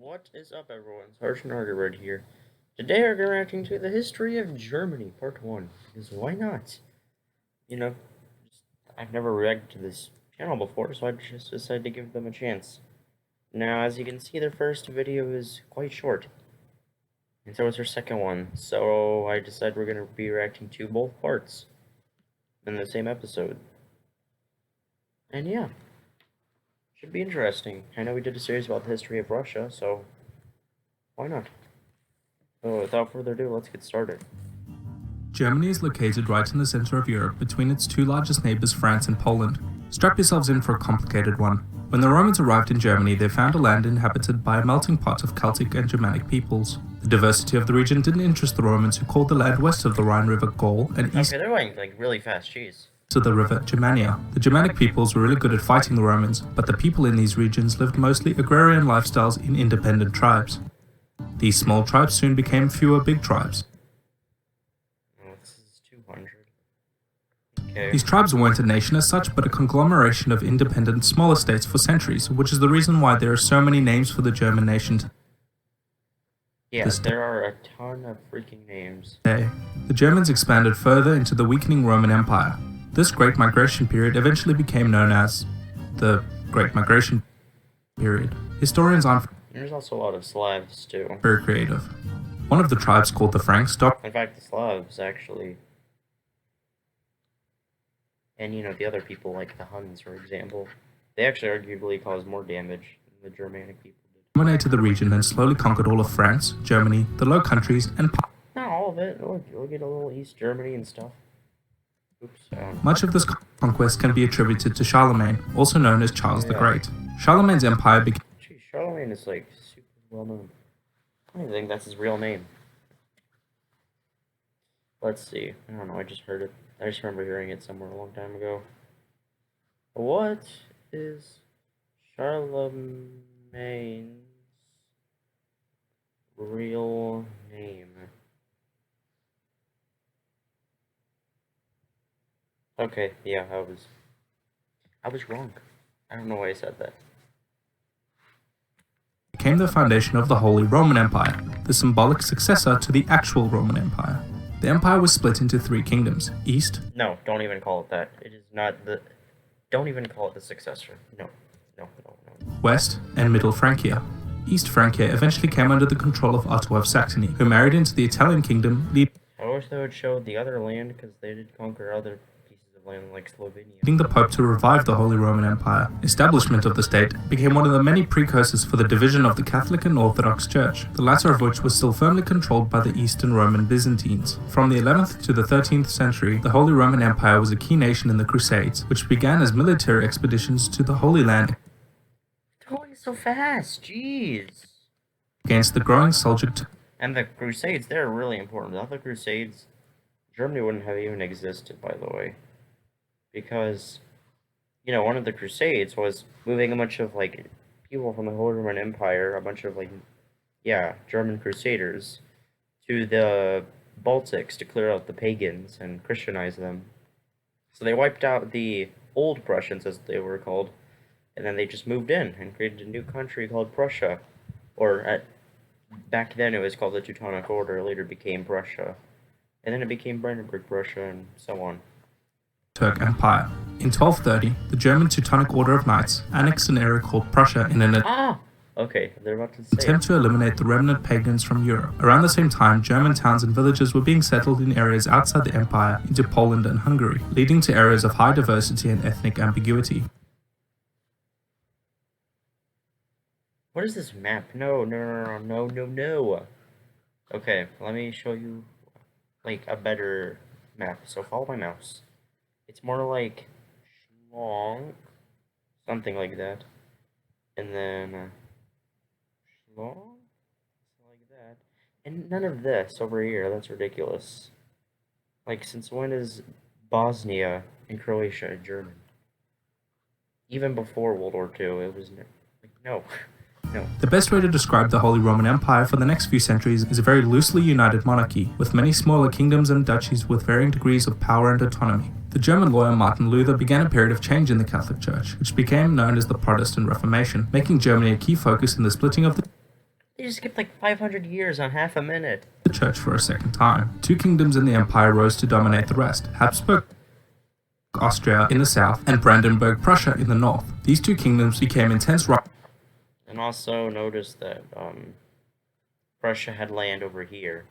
What is up, everyone? Sergeant Argerred here. Today we're reacting to the history of Germany, part 1. Because why not? I've never reacted to this channel before, so I just decided to give them a chance. Now, as you can see, their first video is quite short. And so is their second one. So I decided we're going to be reacting to both parts in the same episode. And yeah. Should be interesting. I know we did a series about the history of Russia, so why not? So without further ado, let's get started. Germany is located right in the center of Europe between its two largest neighbors, France and Poland. Strap yourselves in for a complicated one. When the Romans arrived in Germany, they found a land inhabited by a melting pot of Celtic and Germanic peoples. The diversity of the region didn't interest the Romans, who called the land west of the Rhine River Gaul and east they're going like really fast, jeez. To the river Germania. The Germanic peoples were really good at fighting the Romans, but the people in these regions lived mostly agrarian lifestyles in independent tribes. These small tribes soon became fewer big tribes. Oh, this is 200. Okay. These tribes weren't a nation as such, but a conglomeration of independent smaller states for centuries, which is the reason why there are so many names for the German nation. Yes, there are a ton of freaking names. The Germans expanded further into the weakening Roman Empire. This Great Migration period eventually became known as the Great Migration period. Historians aren't There's also a lot of Slavs, too. very creative. One of the tribes, called the Franks, In fact, the Slavs, actually. And, the other people, like the Huns, for example, they actually arguably caused more damage than the Germanic people did. Dominated the region and slowly conquered all of France, Germany, the Low Countries, and Not all of it. We'll get a little East Germany and stuff. Oops. Much of this conquest can be attributed to Charlemagne, also known as Charles the Great. Charlemagne's empire became... Gee, Charlemagne is like super well known. I don't even think that's his real name. Let's see. I don't know, I just heard it. I just remember hearing it somewhere a long time ago. What is Charlemagne's real name? Okay, yeah, I was wrong. I don't know why I said that. Became the foundation of the Holy Roman Empire, the symbolic successor to the actual Roman Empire. The empire was split into three kingdoms: East... No, don't even call it that. It is not the... Don't even call it the successor. No. West, and Middle Francia. East Francia eventually came under the control of Otto of Saxony, who married into the Italian kingdom, I wish they would show the other land, because they did conquer other pieces of land like Slovenia. leading the Pope to revive the Holy Roman Empire. Establishment of the state became one of the many precursors for the division of the Catholic and Orthodox Church, the latter of which was still firmly controlled by the Eastern Roman Byzantines. From the 11th to the 13th century, the Holy Roman Empire was a key nation in the Crusades, which began as military expeditions to the Holy Land Going so fast, jeez. against the growing Seljuk. And the Crusades, they're really important. Without the Crusades, Germany wouldn't have even existed, by the way. Because, one of the Crusades was moving a bunch of, people from the Holy Roman Empire, a bunch of, German Crusaders, to the Baltics to clear out the pagans and Christianize them. So they wiped out the old Prussians, as they were called, and then they just moved in and created a new country called Prussia. Back then it was called the Teutonic Order, later became Prussia. And then it became Brandenburg Prussia, and so on. Turk Empire. In 1230, the German Teutonic Order of Knights annexed an area called Prussia in an Okay, they're about to say attempt to eliminate the remnant pagans from Europe. Around the same time, German towns and villages were being settled in areas outside the empire into Poland and Hungary, leading to areas of high diversity and ethnic ambiguity. What is this map? No. Okay, let me show you, a better map. So follow my mouse. It's more like schlonk, something like that. And then schlonk, like that. And none of this over here. That's ridiculous. Since when is Bosnia and Croatia German? Even before World War II, it was no. No. The best way to describe the Holy Roman Empire for the next few centuries is a very loosely united monarchy, with many smaller kingdoms and duchies with varying degrees of power and autonomy. The German lawyer Martin Luther began a period of change in the Catholic Church, which became known as the Protestant Reformation, making Germany a key focus in the splitting of the They just skipped like 500 years on half a minute. The church for a second time. Two kingdoms in the empire rose to dominate the rest: Habsburg Austria in the south and Brandenburg Prussia in the north. These two kingdoms became intense rivals. And also notice that Prussia had land over here.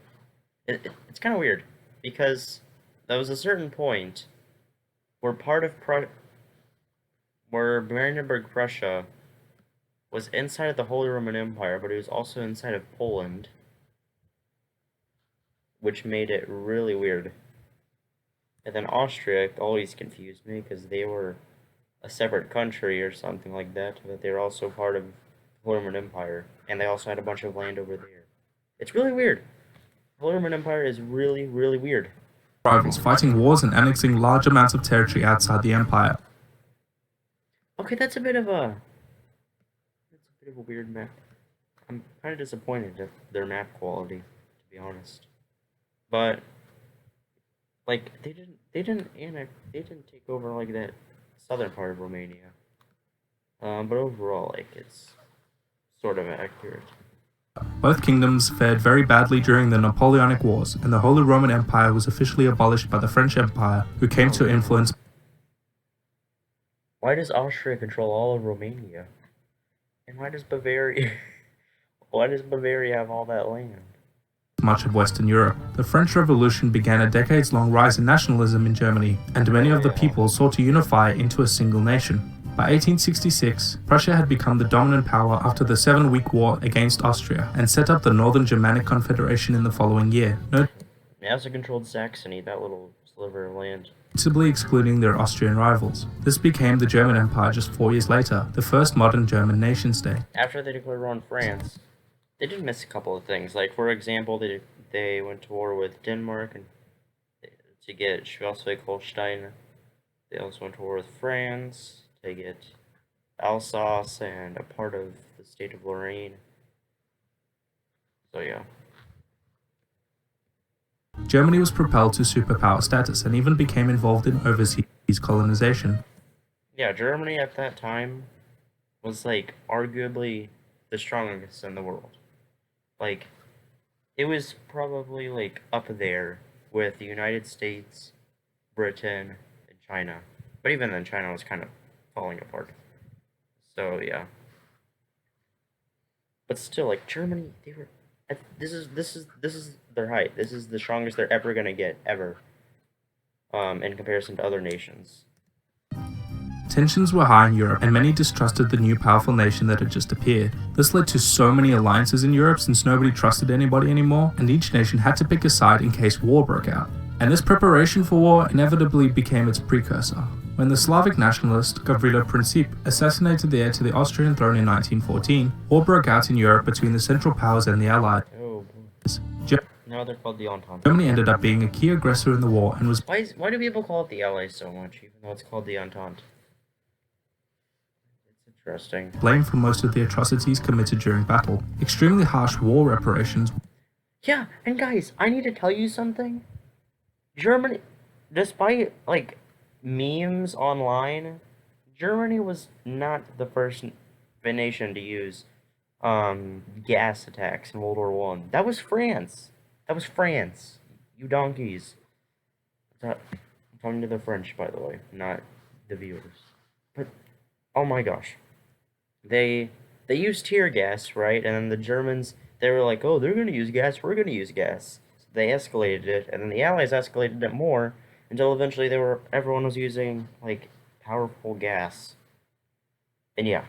It's kind of weird because there was a certain point where where Brandenburg Prussia was inside of the Holy Roman Empire, but it was also inside of Poland, which made it really weird. And then Austria always confused me because they were a separate country or something like that, but they were also part of the Holy Roman Empire, and they also had a bunch of land over there. It's really weird. The Holy Roman Empire is really, really weird. Rivals fighting wars and annexing large amounts of territory outside the empire. Okay, that's a bit of a weird map. I'm kind of disappointed at their map quality, to be honest. But like they didn't take over like that southern part of Romania. But overall, like it's sort of accurate. Both kingdoms fared very badly during the Napoleonic Wars, and the Holy Roman Empire was officially abolished by the French Empire, who came to influence. Why does Austria control all of Romania? And why does Bavaria have all that land? Much of Western Europe. The French Revolution began a decades-long rise in nationalism in Germany, and many of the people sought to unify into a single nation. By 1866, Prussia had become the dominant power after the 7-week war against Austria, and set up the Northern Germanic Confederation in the following year, They also controlled Saxony, that little sliver of land, notably excluding their Austrian rivals. This became the German Empire just 4 years later, the first modern German nation-state. After they declared war on France, they did miss a couple of things. Like, for example, they went to war with Denmark and to get Schleswig-Holstein. They also went to war with France to get Alsace and a part of the state of Lorraine. So yeah. Germany was propelled to superpower status and even became involved in overseas colonization. Yeah, Germany at that time was like arguably the strongest in the world. Like, it was probably like up there with the United States, Britain, and China. But even then, China was kind of falling apart. So yeah. But still, like Germany, they were. This is their height. This is the strongest they're ever gonna get ever. In comparison to other nations. Tensions were high in Europe, and many distrusted the new powerful nation that had just appeared. This led to so many alliances in Europe since nobody trusted anybody anymore, and each nation had to pick a side in case war broke out. And this preparation for war inevitably became its precursor. When the Slavic nationalist Gavrilo Princip assassinated the heir to the Austrian throne in 1914, war broke out in Europe between the Central Powers and the Allies. Oh, now they're called the Entente. Germany ended up being a key aggressor in the war and was Why do people call it the Allies so much, even though it's called the Entente? It's interesting. blamed for most of the atrocities committed during battle. Extremely harsh war reparations. Yeah, and guys, I need to tell you something. Germany, despite like memes online, Germany was not the first nation to use gas attacks in World War One. That was France. That was France. You donkeys. I'm talking to the French, by the way, not the viewers. But oh my gosh, they used tear gas, right? And then the Germans, they were like, oh, they're gonna use gas. We're gonna use gas. So they escalated it, and then the Allies escalated it more until eventually everyone was using like powerful gas. And yeah.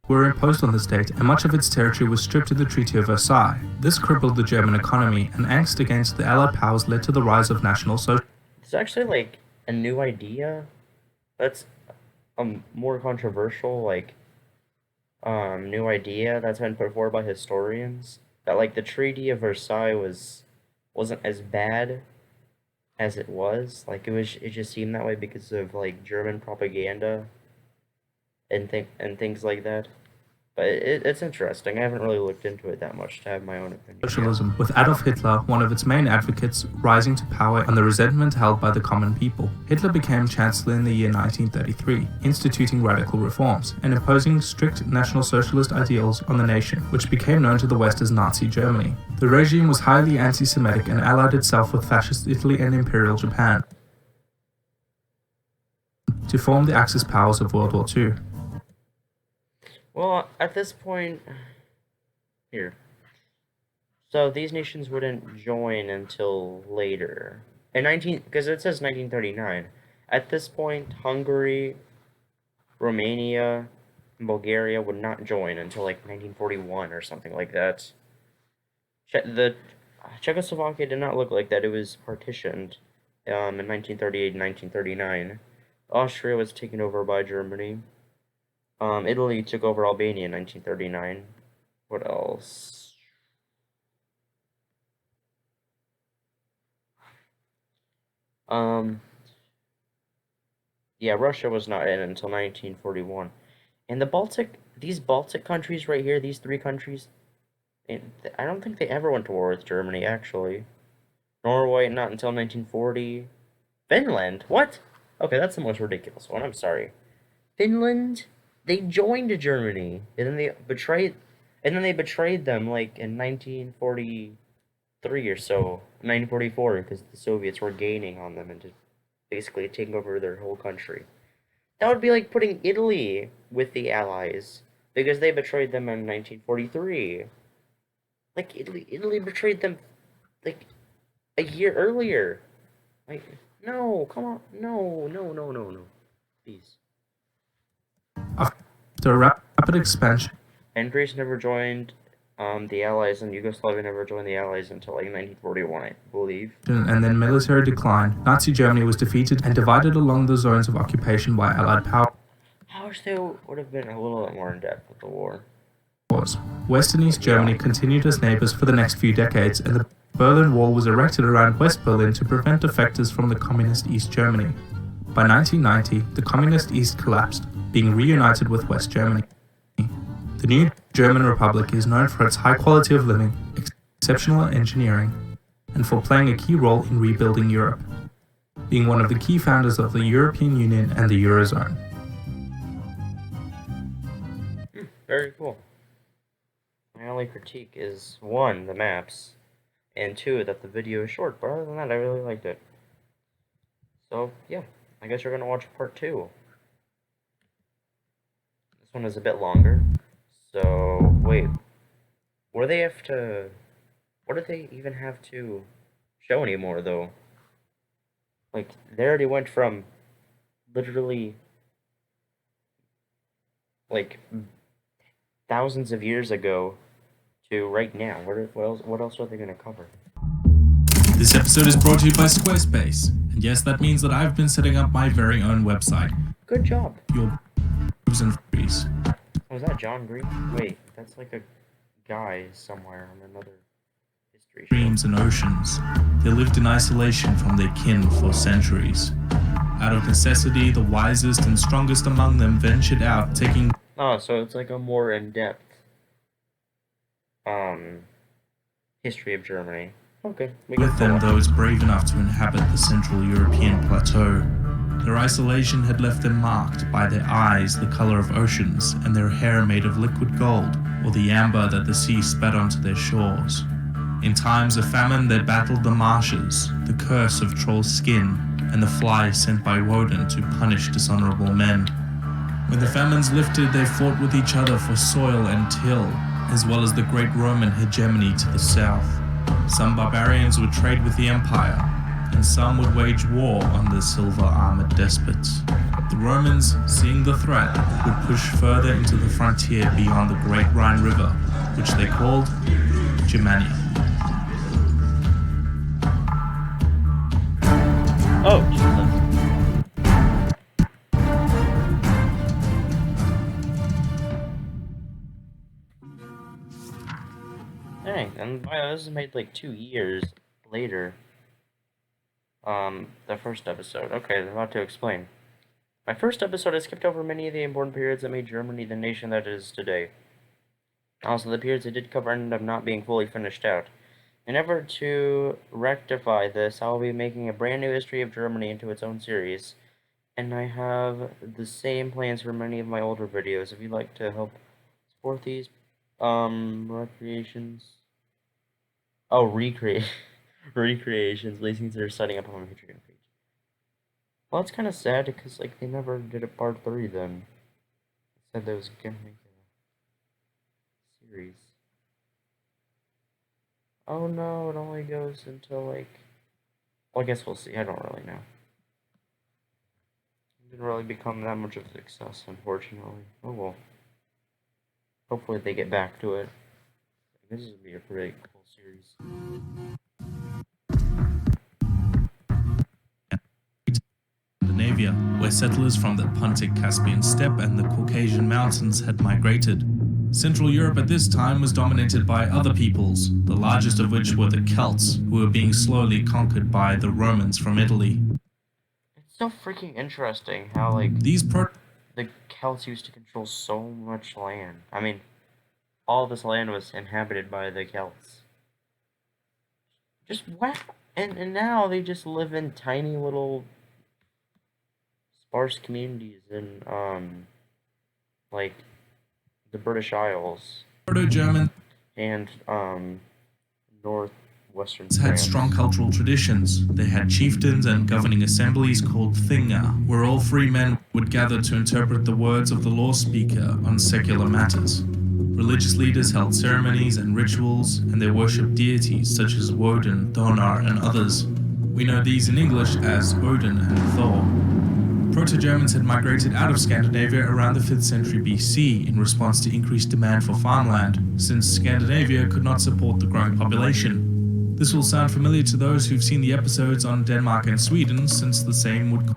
Were imposed on the state, and much of its territory was stripped in the Treaty of Versailles. This crippled the German economy, and angst against the Allied powers led to the rise of National Socialism. It's actually like a new idea that's more controversial, like new idea that's been put forward by historians, that like the Treaty of Versailles wasn't as bad as it was. Like it just seemed that way because of like German propaganda and things like that. But it's interesting. I haven't really looked into it that much to have my own opinion. Socialism, with Adolf Hitler, one of its main advocates, rising to power and the resentment held by the common people. Hitler became Chancellor in the year 1933, instituting radical reforms and imposing strict National Socialist ideals on the nation, which became known to the West as Nazi Germany. The regime was highly anti-Semitic and allied itself with fascist Italy and Imperial Japan to form the Axis powers of World War II. Well, at this point, here. So these nations wouldn't join until later. Because it says 1939. At this point, Hungary, Romania, and Bulgaria would not join until like 1941 or something like that. Czechoslovakia did not look like that. It was partitioned in 1938 and 1939. Austria was taken over by Germany. Italy took over Albania in 1939. What else? Yeah, Russia was not in until 1941. And these Baltic countries right here, these three countries, I don't think they ever went to war with Germany, actually. Norway, not until 1940. Finland? What? Okay, that's the most ridiculous one, I'm sorry. Finland? They joined Germany, and then they betrayed them, like, in 1943 or so, 1944, because the Soviets were gaining on them and just basically taking over their whole country. That would be like putting Italy with the Allies, because they betrayed them in 1943. Like, Italy betrayed them, like, a year earlier. Like, no, come on, no, please. After a rapid expansion, And Greece never joined the Allies, and Yugoslavia never joined the Allies until like 1941, I believe. And then military decline, Nazi Germany was defeated and divided along the zones of occupation by Allied powers. I wish they would have been a little bit more in depth with the war. West and East Germany continued as neighbors for the next few decades, and the Berlin Wall was erected around West Berlin to prevent defectors from the communist East Germany. By 1990, the communist East collapsed, being reunited with West Germany. The new German Republic is known for its high quality of living, exceptional engineering, and for playing a key role in rebuilding Europe, being one of the key founders of the European Union and the Eurozone. Very cool. My only critique is, 1, the maps, and 2, that the video is short, but other than that, I really liked it. So, yeah, I guess you're going to watch part 2. This one is a bit longer. So, wait, what do they even have to show anymore, though? Like, they already went from literally, like, thousands of years ago to right now. What else are they going to cover? This episode is brought to you by Squarespace. And yes, that means that I've been setting up my very own website. Good job. Your and freeze. Was that John Green? Wait, that's like a guy somewhere on another history show. Streams and oceans. They lived in isolation from their kin for centuries. Out of necessity, the wisest and strongest among them ventured out, taking... Oh, so it's like a more in-depth history of Germany. Okay. With them those brave enough to inhabit the Central European plateau. Their isolation had left them marked by their eyes the color of oceans and their hair made of liquid gold, or the amber that the sea spat onto their shores. In times of famine they battled the marshes, the curse of Troll's skin, and the fly sent by Woden to punish dishonorable men. When the famines lifted, they fought with each other for soil and till, as well as the great Roman hegemony to the south. Some barbarians would trade with the empire, and some would wage war on the silver-armored despots. The Romans, seeing the threat, would push further into the frontier beyond the Great Rhine River, which they called Germania. Oh, Jesus. Dang, and wow, this is made like 2 years later. The first episode. Okay, there's a lot to explain. My first episode, I skipped over many of the important periods that made Germany the nation that it is today. Also, the periods I did cover ended up not being fully finished out. In effort to rectify this, I will be making a brand new history of Germany into its own series, and I have the same plans for many of my older videos. If you'd like to help support these, recreations. Oh, recreations. Please consider setting up on my Patreon page. Well, it's kind of sad because like they never did a part 3. Then they said they was gonna make a series. Oh no, it only goes until like. Well, I guess we'll see. I don't really know. It didn't really become that much of a success, unfortunately. Oh well. Hopefully they get back to it. This would be a pretty cool series. Scandinavia, where settlers from the Pontic Caspian steppe and the Caucasian mountains had migrated. Central Europe at this time was dominated by other peoples, the largest of which were the Celts, who were being slowly conquered by the Romans from Italy. It's so freaking interesting how like These the Celts used to control so much land. I mean, all this land was inhabited by the Celts. Just wow. And now they just live in tiny little sparse communities in like the British Isles Proto-Germans and northwestern had France. strong cultural traditions. They had chieftains and governing assemblies called Thingr, where all free men would gather to interpret the words of the law speaker on secular matters. Religious leaders held ceremonies and rituals, and they worshipped deities such as Woden, Thonar, and others. We know these in English as Odin and Thor. Proto-Germans had migrated out of Scandinavia around the 5th century BC in response to increased demand for farmland, since Scandinavia could not support the growing population. This will sound familiar to those who've seen the episodes on Denmark and Sweden, since the same would...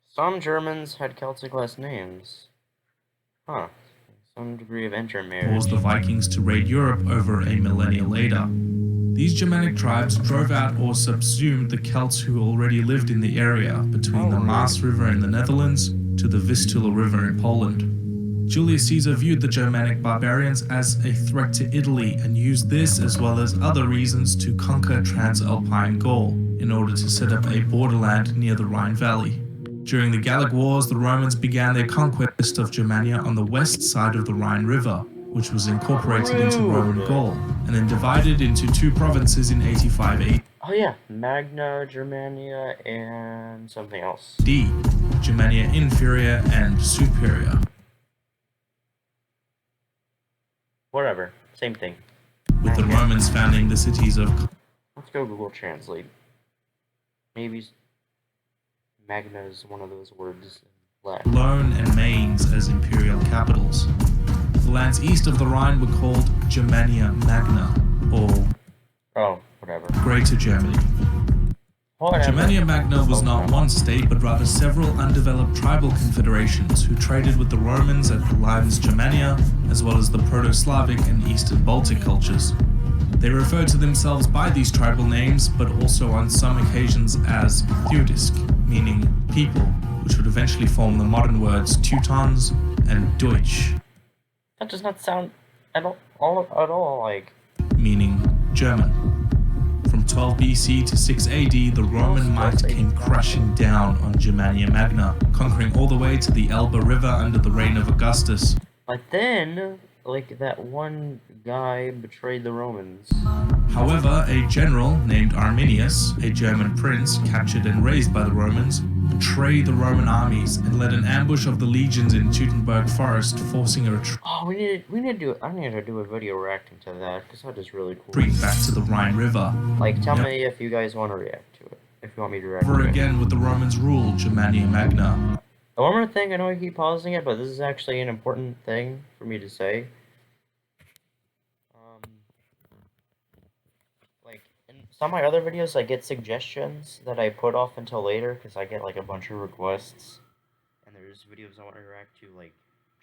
Some Germans had Celtic last names. Huh. Some degree of intermarriage. ...cause the Vikings to raid Europe over a millennia later. These Germanic tribes drove out or subsumed the Celts who already lived in the area between the Maas River in the Netherlands to the Vistula River in Poland. Julius Caesar viewed the Germanic barbarians as a threat to Italy and used this as well as other reasons to conquer Transalpine Gaul in order to set up a borderland near the Rhine Valley. During the Gallic Wars, the Romans began their conquest of Germania on the west side of the Rhine River, which was incorporated into Roman Gaul, and then divided into 2 provinces in 85 AD. Oh yeah, Magna, Germania, and something else. D. Germania Inferior and Superior. Whatever, same thing. With the Romans founding the cities of... Let's go Google Translate. Maybe Magna is one of those words in Latin. Cologne and Mainz as imperial capitals. The lands east of the Rhine were called Germania Magna, or whatever. Greater Germany. Germania Magna was not one state, but rather several undeveloped tribal confederations who traded with the Romans at the Limes Germania, as well as the Proto-Slavic and Eastern Baltic cultures. They referred to themselves by these tribal names, but also on some occasions as Theudisk, meaning people, which would eventually form the modern words Teutons and Deutsch. That does not sound at all like... meaning German. From 12 BC to 6 AD, the Roman might came crashing down on Germania Magna, conquering all the way to the Elbe River under the reign of Augustus. But then, like, that one guy betrayed the Romans. However, a general named Arminius, a German prince captured and raised by the Romans, betrayed the Roman armies and led an ambush of the legions in Teutoburg Forest, forcing a retreat. Oh, I need to do a video reacting to that, because that is really cool. Back to the Rhine River. Like, tell me if you guys want to react to it. If you want me to react to it. Again with the Romans rule Germania Magna. One more thing, I know I keep pausing it, but this is actually an important thing for me to say. Like, in some of my other videos, I get suggestions that I put off until later, because I get, like, a bunch of requests. And there's videos I want to react to, like,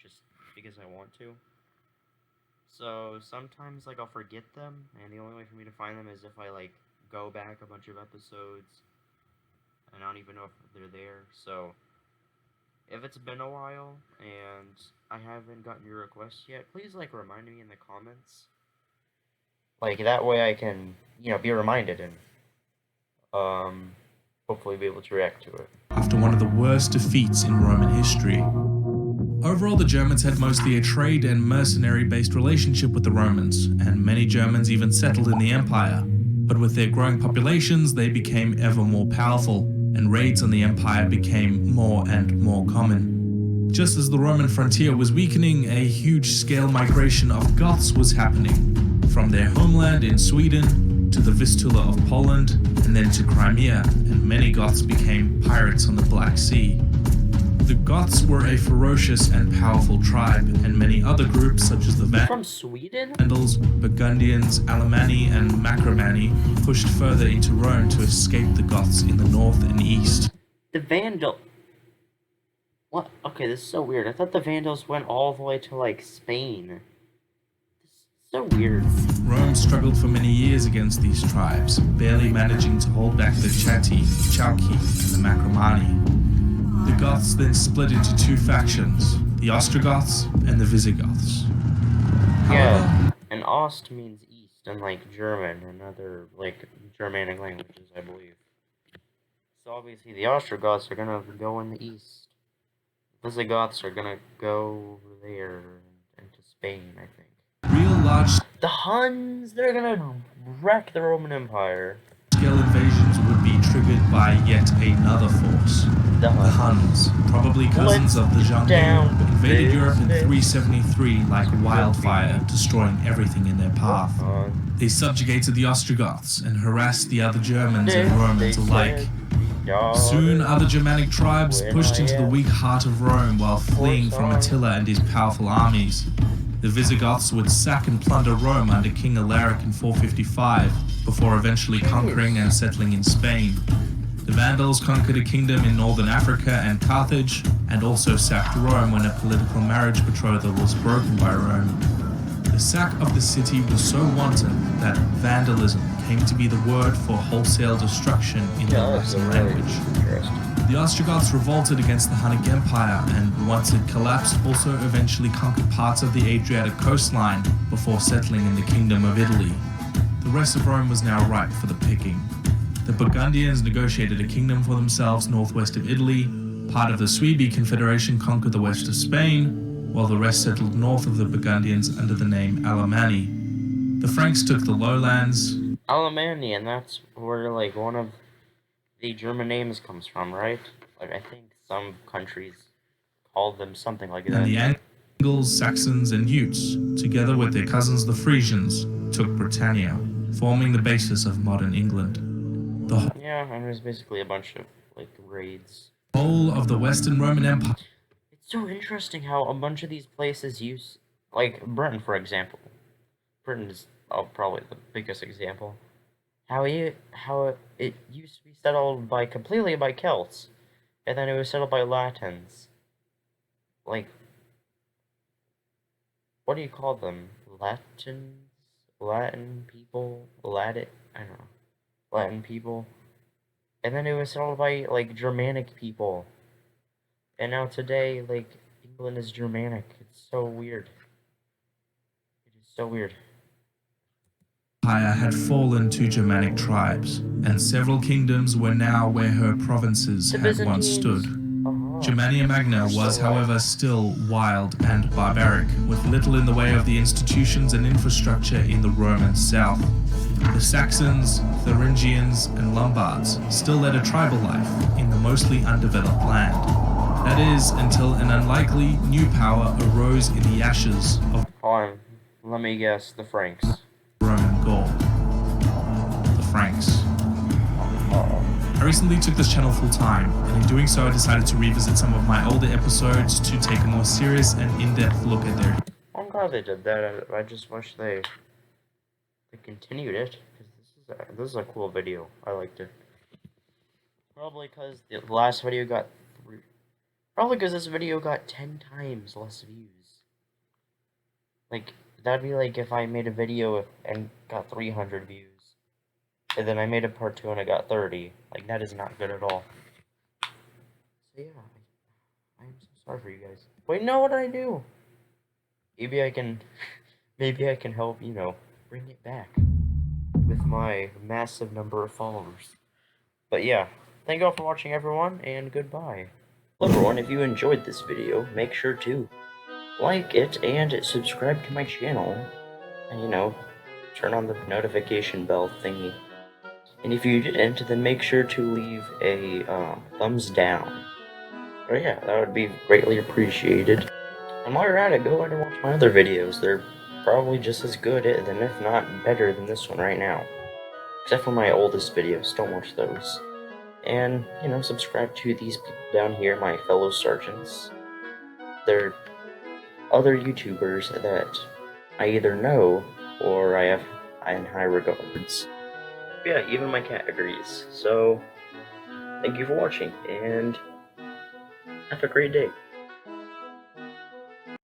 just because I want to. So, sometimes, like, I'll forget them, and the only way for me to find them is if I, like, go back a bunch of episodes, and I don't even know if they're there, so... if it's been a while and I haven't gotten your request yet, please like remind me in the comments. Like that way I can, be reminded and hopefully be able to react to it. After one of the worst defeats in Roman history. Overall, the Germans had mostly a trade and mercenary-based relationship with the Romans, and many Germans even settled in the empire. But with their growing populations, they became ever more powerful, and raids on the empire became more and more common. Just as the Roman frontier was weakening, a huge-scale migration of Goths was happening, from their homeland in Sweden to the Vistula of Poland, and then to Crimea, and many Goths became pirates on the Black Sea. The Goths were a ferocious and powerful tribe, and many other groups such as the From Sweden? Vandals, Burgundians, Alemanni, and Macromanni pushed further into Rome to escape the Goths in the north and east. The What? Okay, this is so weird. I thought the Vandals went all the way to, like, Spain. This is so weird. Rome struggled for many years against these tribes, barely managing to hold back the Chatti, Chalki, and the Macromanni. The Goths then split into two factions, the Ostrogoths and the Visigoths. Yeah, and Ost means east, and like German and other like Germanic languages, I believe. So obviously the Ostrogoths are gonna go in the east. The Visigoths are gonna go over there into Spain, I think. Real large The Huns, they're gonna wreck the Roman Empire. scale invasions would be triggered by yet another force. The The Huns, probably cousins of the Genghis, invaded Europe in 373 like wildfire, destroying everything in their path. They subjugated the Ostrogoths and harassed the other Germans and Romans alike. Soon, other Germanic tribes pushed into the weak heart of Rome while fleeing from Attila and his powerful armies. The Visigoths would sack and plunder Rome under King Alaric in 455, before eventually conquering and settling in Spain. The Vandals conquered a kingdom in northern Africa and Carthage, and also sacked Rome when a political marriage betrothal was broken by Rome. The sack of the city was so wanton that vandalism came to be the word for wholesale destruction in the Latin language. The Ostrogoths revolted against the Hunnic Empire, and once it collapsed, also eventually conquered parts of the Adriatic coastline before settling in the Kingdom of Italy. The rest of Rome was now ripe for the picking. The Burgundians negotiated a kingdom for themselves northwest of Italy. Part of the Suibhne Confederation conquered the west of Spain, while the rest settled north of the Burgundians under the name Alemanni. The Franks took the lowlands. Alemanni, and that's where like one of the German names comes from, right? Like I think some countries call them something like that. And the Angles, Saxons, and Utes, together with their cousins the Frisians, took Britannia, forming the basis of modern England. Yeah, and it was basically a bunch of like raids. Whole of the Western Roman Empire. It's so interesting how a bunch of these places use, like Britain, for example. Britain is probably the biggest example. How it used to be settled completely by Celts, and then it was settled by Latins. Like, what do you call them? Latin people? I don't know. Latin people. And then it was settled by, like, Germanic people. And now today, like, England is Germanic. It's so weird. It is so weird. Empire had fallen to Germanic tribes, and several kingdoms were now where her provinces had once stood. Germania Magna was, however, still wild and barbaric, with little in the way of the institutions and infrastructure in the Roman south. The Saxons, Thuringians, and Lombards still led a tribal life in the mostly undeveloped land. That is, until an unlikely new power arose in the ashes of Let me guess, the Franks. Roman Gaul. The Franks. I recently took this channel full time, and in doing so I decided to revisit some of my older episodes to take a more serious and in-depth look at their... I'm glad they did that. I just wish they continued it, because this is a cool video. I liked it. Probably because the last video got Probably because this video got 10 times less views. Like, that'd be like if I made a video and got 300 views. And then I made a part 2 and I got 30. Like, that is not good at all. So yeah, I am Sorry for you guys. Wait, no, what did I do? Maybe I can, maybe I can help, you know, bring it back with my massive number of followers. But yeah, thank you all for watching, everyone, and goodbye. Hello, everyone. If you enjoyed this video, make sure to like it and subscribe to my channel, and, you know, turn on the notification bell thingy. And if you didn't, then make sure to leave a thumbs down. But yeah, that would be greatly appreciated. And while you're at it, go ahead and watch my other videos. They're probably just as good, and if not better than this one right now. Except for my oldest videos, don't watch those. And, you know, subscribe to these people down here, my fellow sergeants. They're other YouTubers that I either know or I have in high regards. Yeah, even my cat agrees. So, thank you for watching, and have a great day.